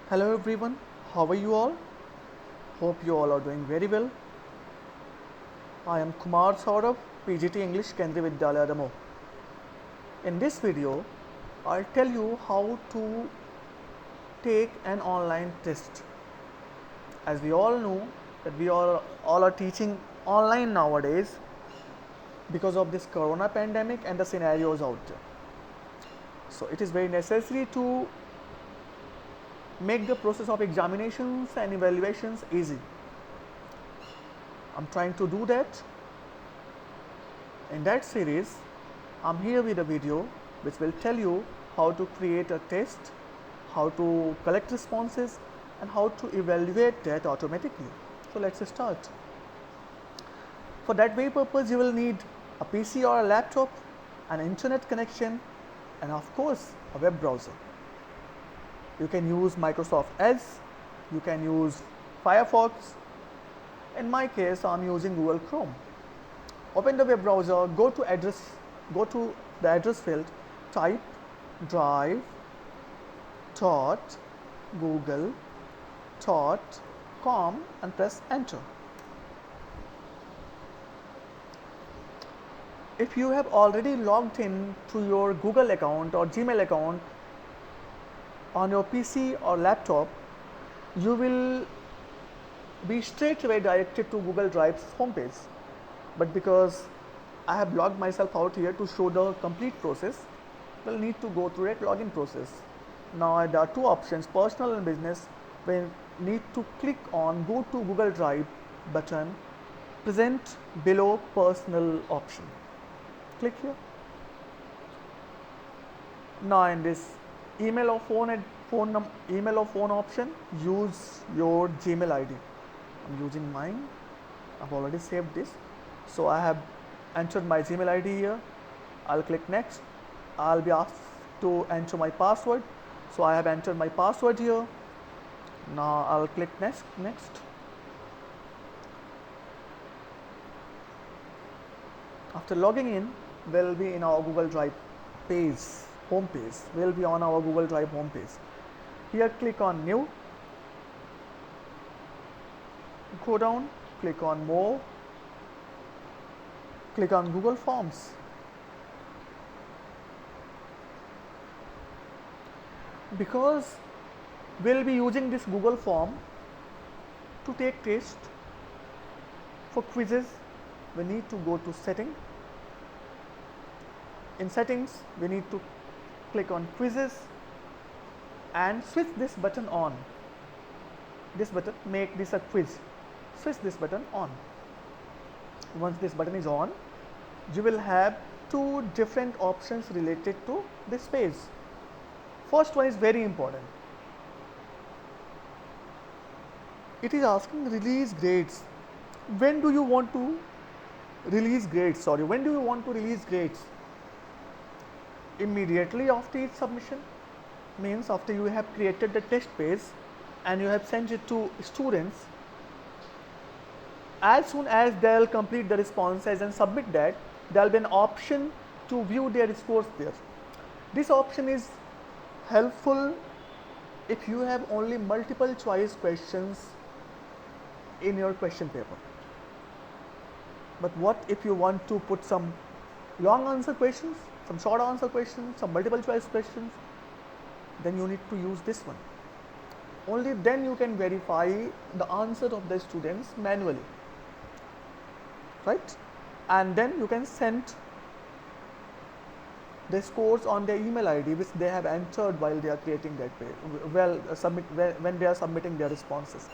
Hello everyone, how are you all? Hope you all are doing very well. I am Kumar Saurabh, PGT English Kendriya Vidyalaya Damo. In this video, I'll tell you how to take an online test. As we all know that we all are teaching online nowadays because of this corona pandemic and the scenarios out there. So it is very necessary to make the process of examinations and evaluations easy. I'm trying to do that. In that series, I'm here with a video which will tell you how to create a test, how to collect responses, and how to evaluate that automatically. So let's start. For that very purpose, you will need a PC or a laptop, an internet connection, and of course, a web browser. You can use Microsoft Edge, you can use Firefox. In my case, I'm using Google Chrome. Open the web browser, go to the address field, type drive.google.com and press enter. If you have already logged in to your Google account or Gmail account on your PC or laptop, you will be straight away directed to Google Drive's homepage. But because I have logged myself out here to show the complete process, we'll need to go through that login process. Now there are two options, personal and business. We need to click on go to Google Drive button present below personal option. Click here. Now in this email or phone option, use your Gmail ID. I'm using mine. I've already saved this. So I have entered my Gmail ID here. I'll click next. I'll be asked to enter my password. So I have entered my password here. Now I'll click next. After logging in, we'll be in our Google Drive page, home page. We'll be on our Google Drive home page. Here click on new. Go down, click on more. Click on Google Forms. Because we'll be using this Google form to take test for quizzes, we need to go to setting. In settings, we need to click on quizzes and switch this button on. This button, make this a quiz. Switch this button on. Once this button is on, you will have two different options related to this page. First one is very important. It is asking release grades. When do you want to release grades? When do you want to release grades? Immediately after each submission, means after you have created the test page and you have sent it to students. As soon as they'll complete the responses and submit that, there'll be an option to view their scores there. This option is helpful if you have only multiple choice questions in your question paper. But what if you want to put some long answer questions, some short answer questions, some multiple choice questions? Then you need to use this one. Only then you can verify the answer of the students manually, right? And then you can send the scores on their email ID which they have entered while they are creating that page, when they are submitting their responses.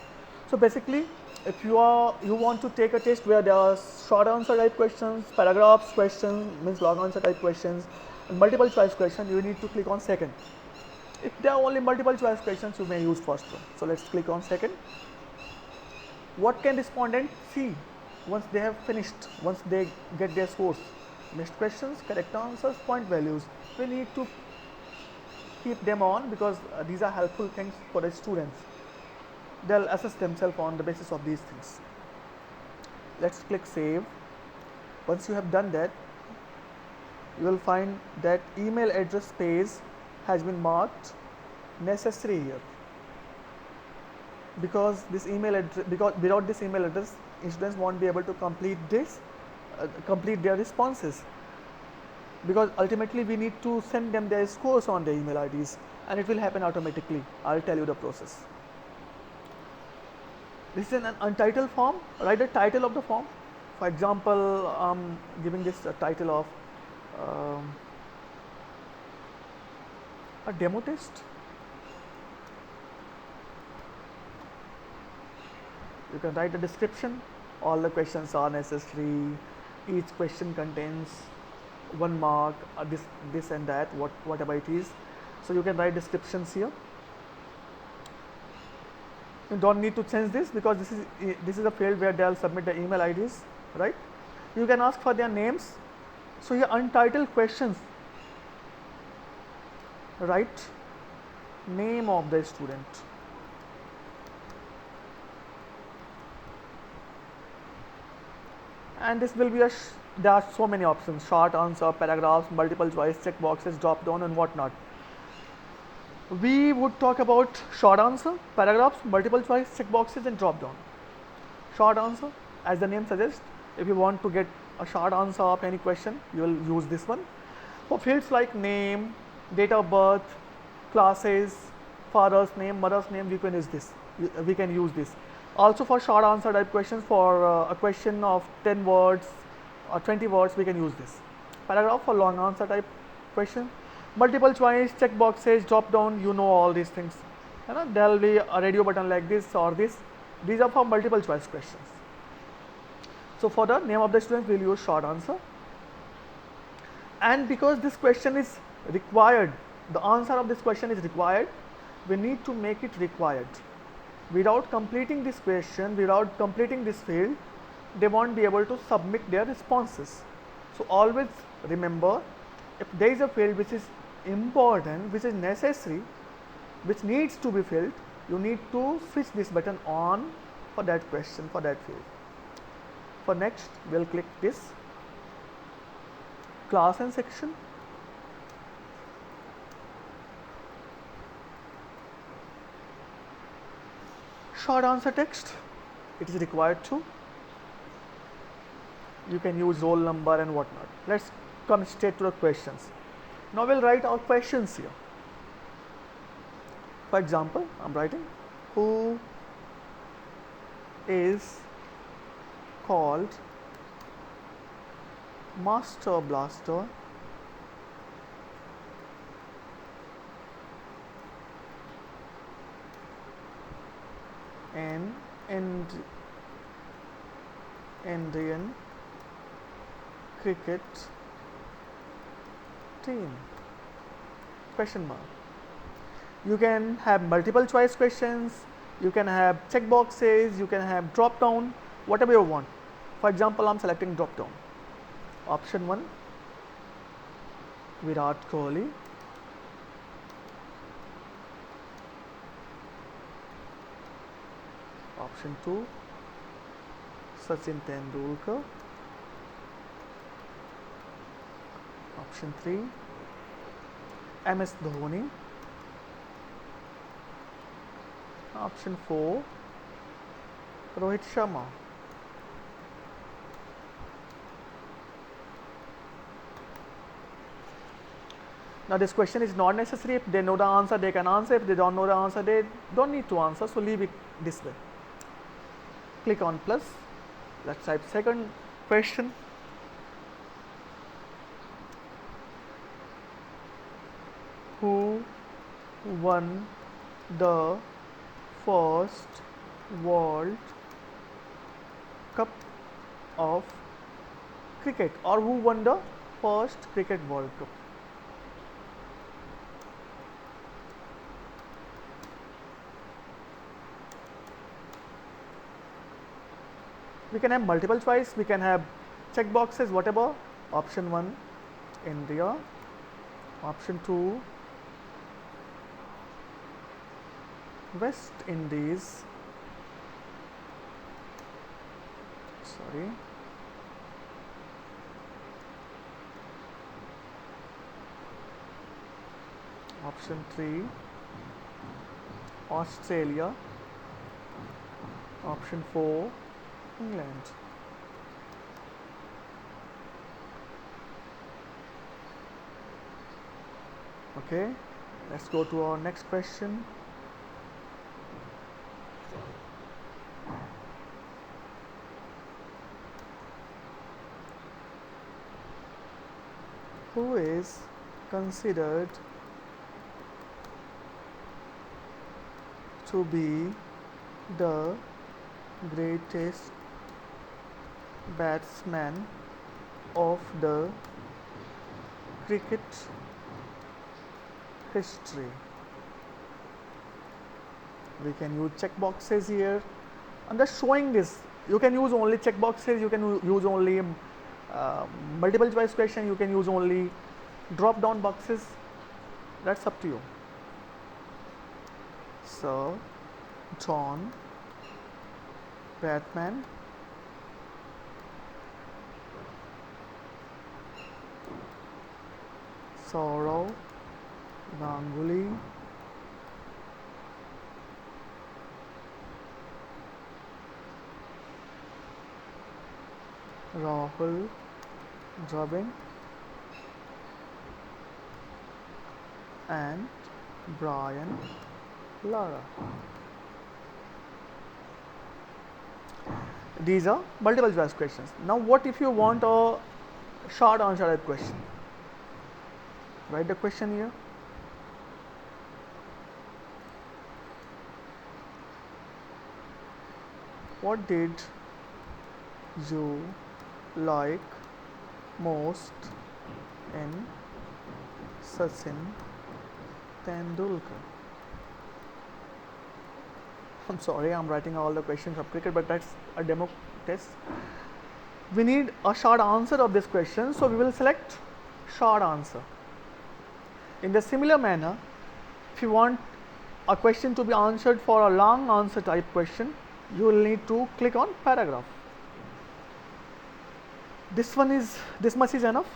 So basically, if you want to take a test where there are short answer type questions, paragraphs questions, means long answer type questions, and multiple choice questions, you need to click on second. If there are only multiple choice questions, you may use first one. So let's click on second. What can respondent see once they have finished, once they get their scores? Missed questions, correct answers, point values. We need to keep them on because these are helpful things for the students. They'll assess themselves on the basis of these things. Let's click save. Once you have done that, you will find that email address page has been marked necessary here. because this email address, because without this email address, students won't be able to complete their responses, because ultimately we need to send them their scores on their email IDs, and it will happen automatically. I'll tell you the process. This is an untitled form. Write the title of the form. For example, I'm giving this a title of um, a demo test. You can write the description. All the questions are necessary. Each question contains 1 mark, this and that, whatever it is. So you can write descriptions here. You don't need to change this, because this is a field where they'll submit the email IDs, right? You can ask for their names. So here, untitled questions. Write name of the student. And this will be there are so many options: short answer, paragraphs, multiple choice, check boxes, drop down, and whatnot. We would talk about short answer, paragraphs, multiple choice, check boxes, and drop down. Short answer, as the name suggests, if you want to get a short answer of any question, you will use this one. For fields like name, date of birth, classes, father's name, mother's name, we can use this. Also for short answer type questions, for a question of 10 words or 20 words, we can use this. Paragraph for long answer type question. Multiple choice, check boxes, drop down, you know all these things. There will be a radio button like this or this. These are for multiple choice questions. So for the name of the student, we will use short answer. And because this question is required, the answer of this question is required, we need to make it required. Without completing this question, without completing this field, they won't be able to submit their responses. So always remember, if there is a field which is important, which is necessary, which needs to be filled, you need to switch this button on for that question, for that field. For next, we'll click this class and section. Short answer text, it is required to. You can use roll number and whatnot. Let's come straight to the questions. Now we'll write our questions here. For example, I'm writing, who is called Master Blaster in Indian cricket team? Question mark. You can have multiple choice questions, you can have check boxes, you can have drop down, whatever you want. For example, I'm selecting drop down. Option 1, Virat Kohli. Option 2, Sachin Tendulkar. Option 3, MS Dhoni. Option 4, Rohit Sharma. Now this question is not necessary. If they know the answer, they can answer. If they don't know the answer, they don't need to answer. So leave it this way. Click on plus. Let's type second question. Who won the first World Cup of cricket, or who won the first Cricket World Cup? We can have multiple choice, we can have check boxes, whatever. Option 1, India. Option 2, West Indies. Sorry. Option 3, Australia. Option 4, England. Okay, let's go to our next question. Who is considered to be the greatest batsman of the cricket history? We can use check boxes here. I'm just showing this. You can use only check boxes, you can use only multiple choice question, you can use only drop down boxes. That's up to you. Sir John Batman, Saurav Ganguly, Rahul Dravid, and Brian Lara. These are multiple choice questions. Now what if you want a short answer type question? Write the question here. What did you like most in Sachin Tendulkar? I'm sorry, I'm writing all the questions of cricket, but that's a demo test. We need a short answer of this question, so we will select short answer. In the similar manner, if you want a question to be answered for a long answer type question, you will need to click on paragraph. This much is enough.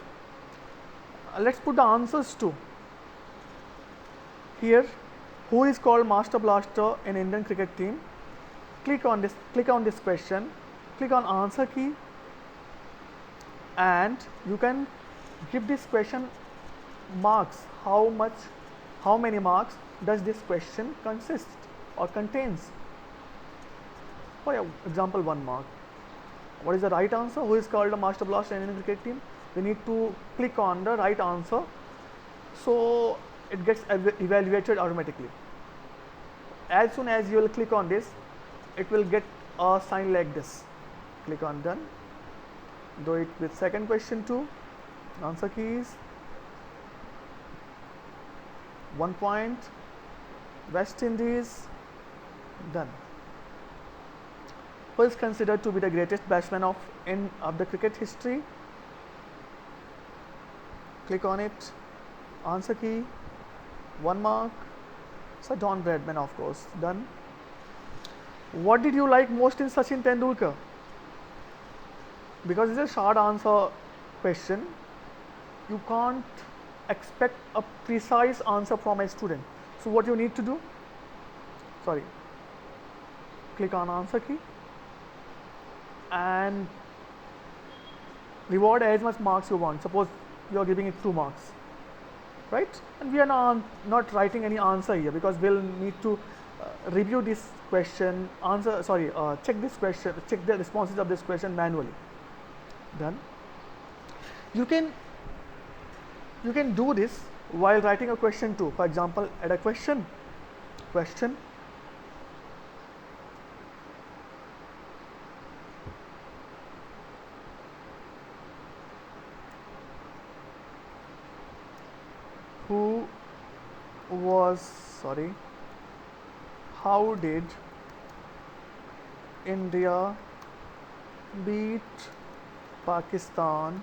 Let's put the answers too. Here, who is called Master Blaster in Indian cricket team? Click on this question, click on answer key, and you can give this question marks. How many marks does this question consist or contains? For example, 1 mark. What is the right answer? Who is called a Master Blaster in Indian cricket team? We need to click on the right answer, so it gets evaluated automatically. As soon as you will click on this, it will get a sign like this. Click on done. Do it with second question too. Answer keys. 1 point. West Indies. Done. Who is considered to be the greatest batsman of the cricket history? Click on it. Answer key. 1 mark. So John Bradman, of course. Done. What did you like most in Sachin Tendulkar? Because it's a short answer question, you can't expect a precise answer from a student. So what you need to do? Click on answer key and reward as much marks you want. Suppose you are giving it 2 marks, right? And we are not writing any answer here because we'll need to review this question, check this question, check the responses of this question manually. Done. You can do this while writing a question too. For example, add a question. How did India beat Pakistan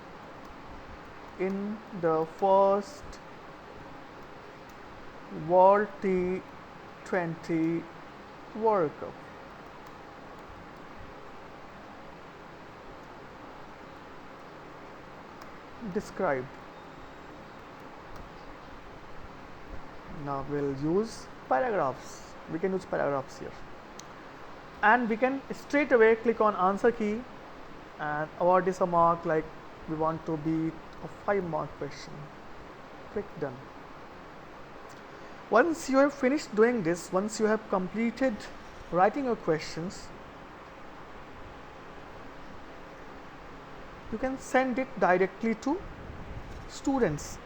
in the first World T20 World Cup? Describe. Now we'll use paragraphs. We can use paragraphs here. and we can straight away click on answer key and award this a mark, like we want to be a 5-mark question. Click done. Once you have finished doing this, once you have completed writing your questions, you can send it directly to students.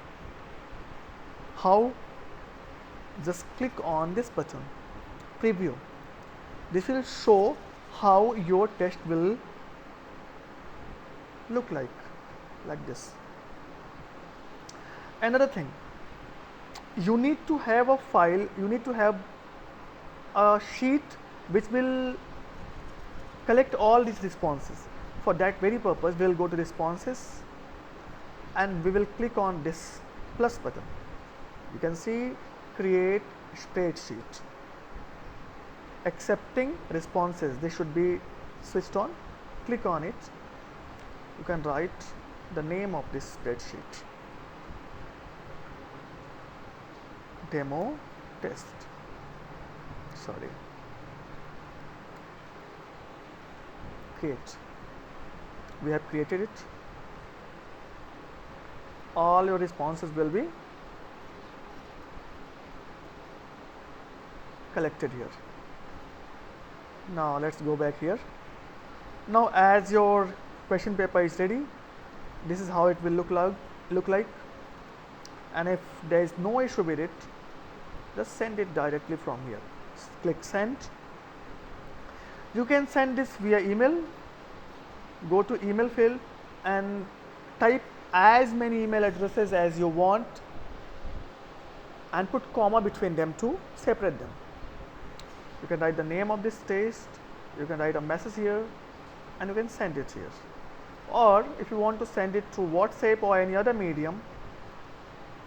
How? Just click on this button, preview. This will show how your test will look like this. Another thing, you need to have a file, you need to have a sheet which will collect all these responses. For that very purpose, we will go to responses and we will click on this plus button. You can see create spreadsheet. Accepting responses, they should be switched on. Click on it. You can write the name of this spreadsheet. Demo test. Sorry. Create. We have created it. All your responses will be collected here. Now let's go back here. Now as your question paper is ready, this is how it will look like. And if there is no issue with it, just send it directly from here. Click send. You can send this via email. Go to email field and type as many email addresses as you want and put comma between them to separate them. You can write the name of this test, you can write a message here and you can send it here. Or if you want to send it through WhatsApp or any other medium,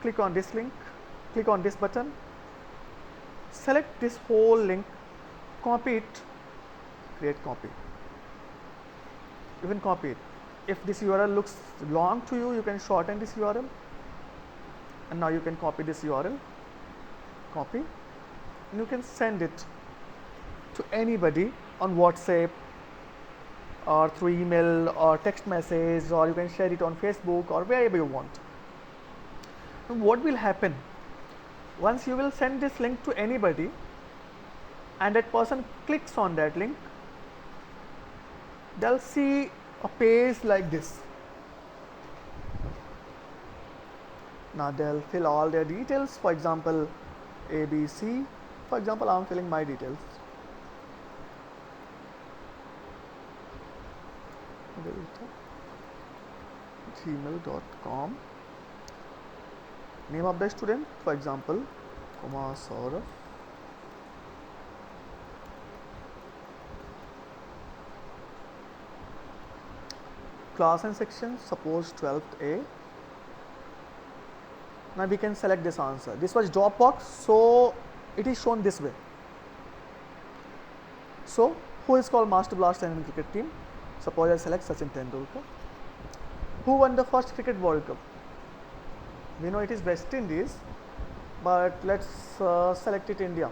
click on this link, click on this button, select this whole link, copy it, create copy. You can copy it. If this URL looks long to you, you can shorten this URL. And now you can copy this URL, copy, and you can send it to anybody on WhatsApp or through email or text message, or you can share it on Facebook or wherever you want. And what will happen? Once you will send this link to anybody and that person clicks on that link, they'll see a page like this. Now they'll fill all their details, for example ABC. For example, I'm filling my details. gmail.com. Name of the student, for example Kumar Saurav. Class and section, suppose 12th A. Now we can select this answer. This was Dropbox, so it is shown this way. So who is called Master Blaster Indian cricket team? Suppose I select Sachin Tendulkar. Who won the first Cricket World Cup? We know it is West Indies, but let's select it India.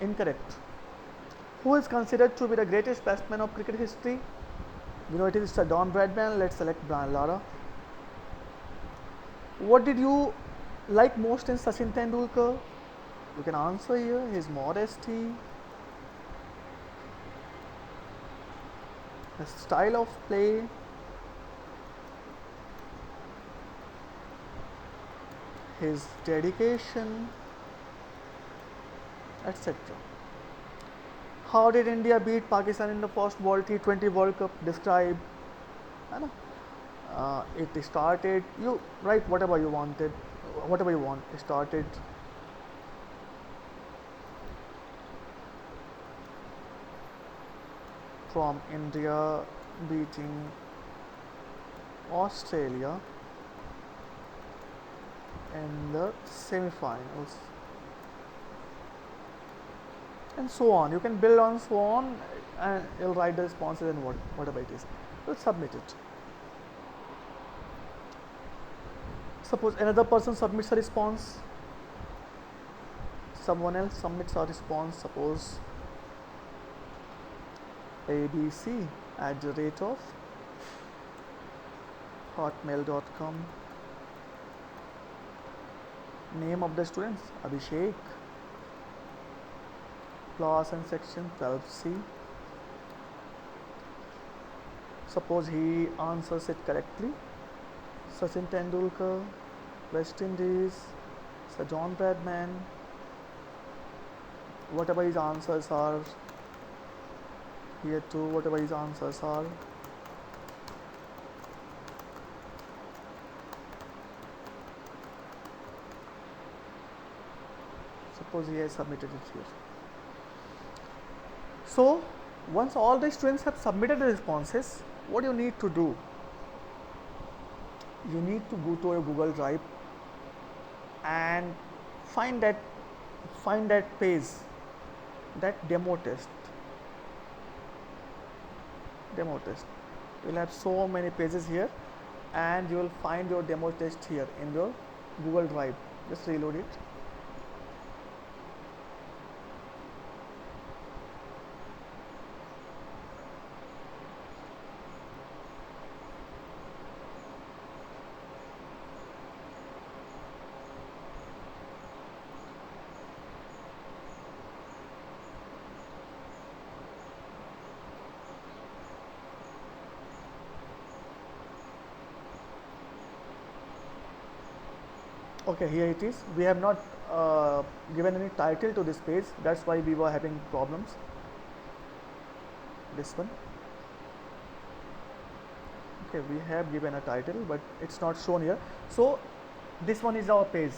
Incorrect. Who is considered to be the greatest batsman of cricket history? We know it is Sir Don Bradman. Let's select Brian Lara. What did you like most in Sachin Tendulkar? You can answer here. His modesty, his style of play, his dedication, etc. How did India beat Pakistan in the first T20 World Cup? Describe. It started, you write whatever you wanted, whatever you want. It started from India beating Australia in the semi-finals, and so on. You can build on so on, and you'll write the responses and whatever it is. You'll submit it. Suppose another person submits a response, someone else submits a response. Suppose abc@hotmail.com. Name of the students Abhishek. Class and section 12C. Suppose he answers it correctly. Sachin Tendulkar, West Indies, Sir John Bradman, whatever his answers are, here too, whatever his answers are. Suppose he has submitted it here. So, once all the students have submitted the responses, what you need to do? You need to go to your Google Drive and find that page, that demo test. You will have so many pages here, and you will find your demo test here in your Google Drive. Just reload it. Okay, here it is. We have not given any title to this page, that's why we were having problems. This one. Okay, we have given a title, but it's not shown here. So this one is our page,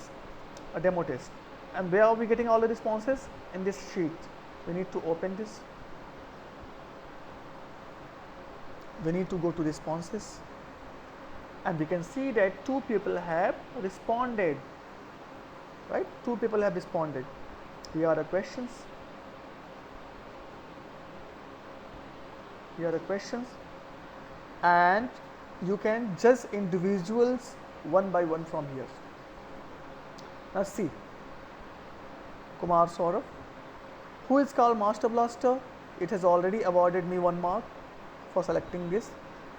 a demo test. And where are we getting all the responses? In this sheet. We need to open this. We need to go to responses, and we can see that 2 people have responded, right? 2 people have responded. Here are the questions. And you can judge individuals one by one from here. Now see, Kumar Saurabh, who is called Master Blaster. It has already awarded me 1 mark for selecting this.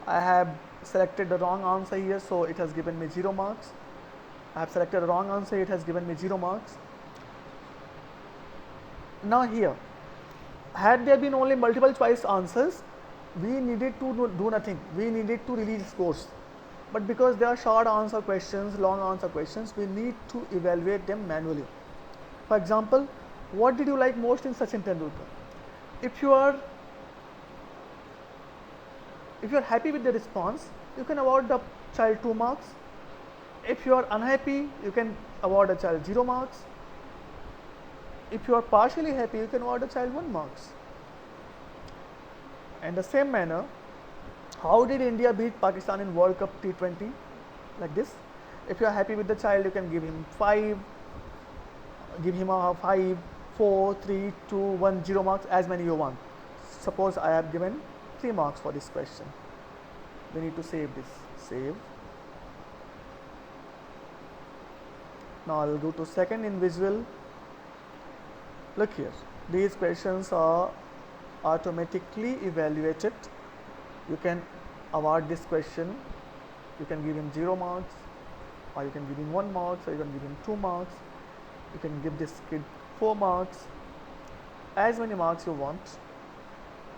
I have selected the wrong answer here, so it has given me 0 marks. I have selected the wrong answer, it has given me 0 marks. Now here, had there been only multiple choice answers, we needed to do nothing. We needed to release scores. But because there are short answer questions, long answer questions, we need to evaluate them manually. For example, what did you like most in Sachin Tendulkar? If you are happy with the response, you can award the child 2 marks. If you are unhappy, you can award a child 0 marks. If you are partially happy, you can award a child 1 marks. In the same manner, how did India beat Pakistan in World Cup T20? Like this. If you are happy with the child, you can give him 5, give him a 5, 4, 3, 2, 1, 0 marks, as many you want. Suppose I have given 3 marks for this question. We need to save this. Save. Now I will go to second in visual. Look here. These questions are automatically evaluated. You can award this question. You can give him 0 marks, or you can give him 1 mark, or you can give him 2 marks. You can give this kid 4 marks, as many marks you want,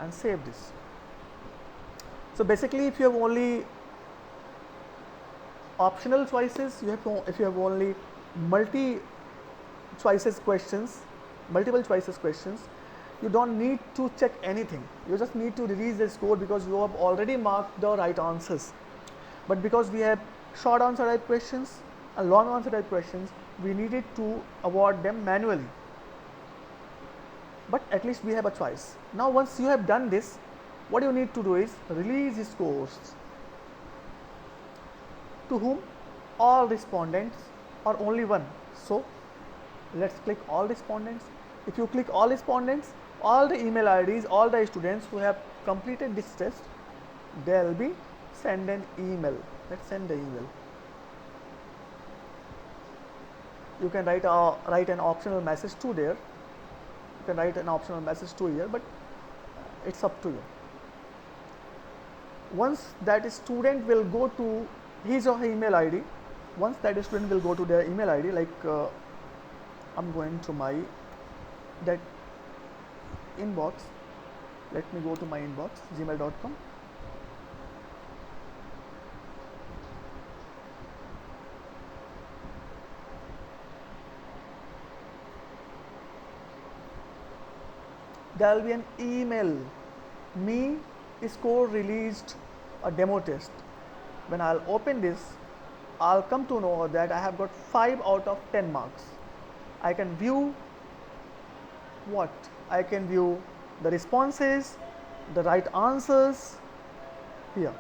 and save this. So basically, if you have only optional choices, if you have only multiple choices questions, you don't need to check anything. You just need to release the score because you have already marked the right answers. But because we have short answer type questions and long answer type questions, we needed to award them manually. But at least we have a choice. Now once you have done this, what you need to do is release the scores. To whom? All respondents, or only one. So let's click all respondents. If you click all respondents, all the email IDs, all the students who have completed this test, they'll be send an email. Let's send the email. You can write an optional message to there. You can write an optional message to here, but it's up to you. once that student will go to his or her email ID, once that student will go to their email ID, like I'm going to my that inbox. Let me go to my inbox, gmail.com. There will be an email, me score released a demo test. When I'll open this, I'll come to know that I have got 5 out of 10 marks. I can view what? I can view the responses, the right answers here.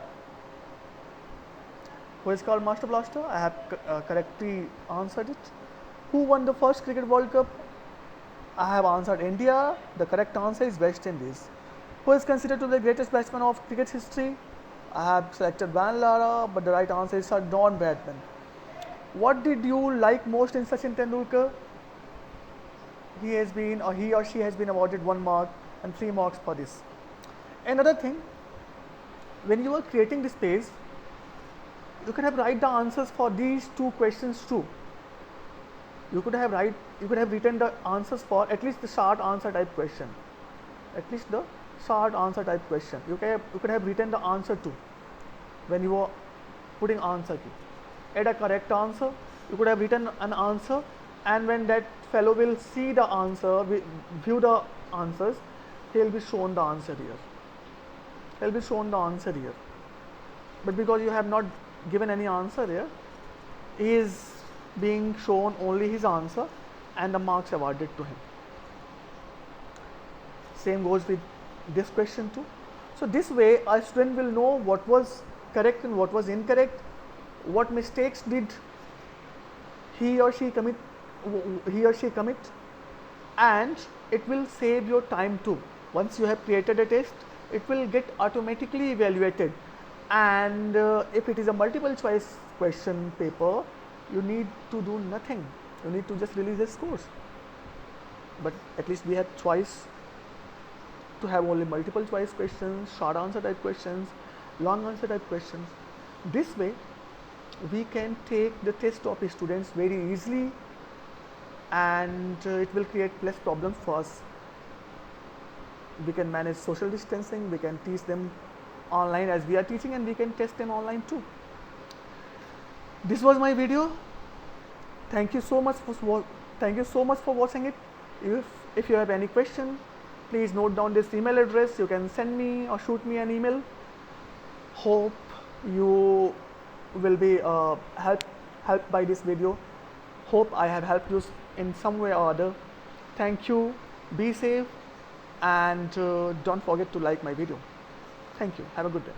Who is called Master Blaster? I have correctly answered it. Who won the first Cricket World Cup? I have answered India. The correct answer is West Indies. Who is considered to be the greatest batsman of cricket history? I have selected Van Lara, but the right answer is Sir Don Bradman. What did you like most in Sachin Tendulkar? He has been, or he or she has been awarded 1 mark and 3 marks for this. Another thing, when you are creating this page, you could have write the answers for these 2 questions too. You could have written the answers for at least the short answer type question. At least the short answer type question. You could have written the answer too when you are putting answer key. Add a correct answer. You could have written an answer, and when that fellow will see the answer, view the answers, he will be shown the answer here. He will be shown the answer here. But because you have not given any answer here, he is being shown only his answer and the marks awarded to him. Same goes with this question too. So this way a student will know what was correct and what was incorrect, what mistakes did he or she commit, and it will save your time too. Once you have created a test, it will get automatically evaluated, and if it is a multiple choice question paper, you need to do nothing. You need to just release the scores. But at least we have choice to have only multiple choice questions, short answer type questions, long answer type questions. This way we can take the test of students very easily, and it will create less problems for us. We can manage social distancing, we can teach them online as we are teaching, and we can test them online too. This was my video. Thank you so much for watching it. If you have any question, please note down this email address. You can send me or shoot me an email. Hope you will be helped by this video. Hope I have helped you in some way or other. Thank you. Be safe, and don't forget to like my video. Thank you. Have a good day.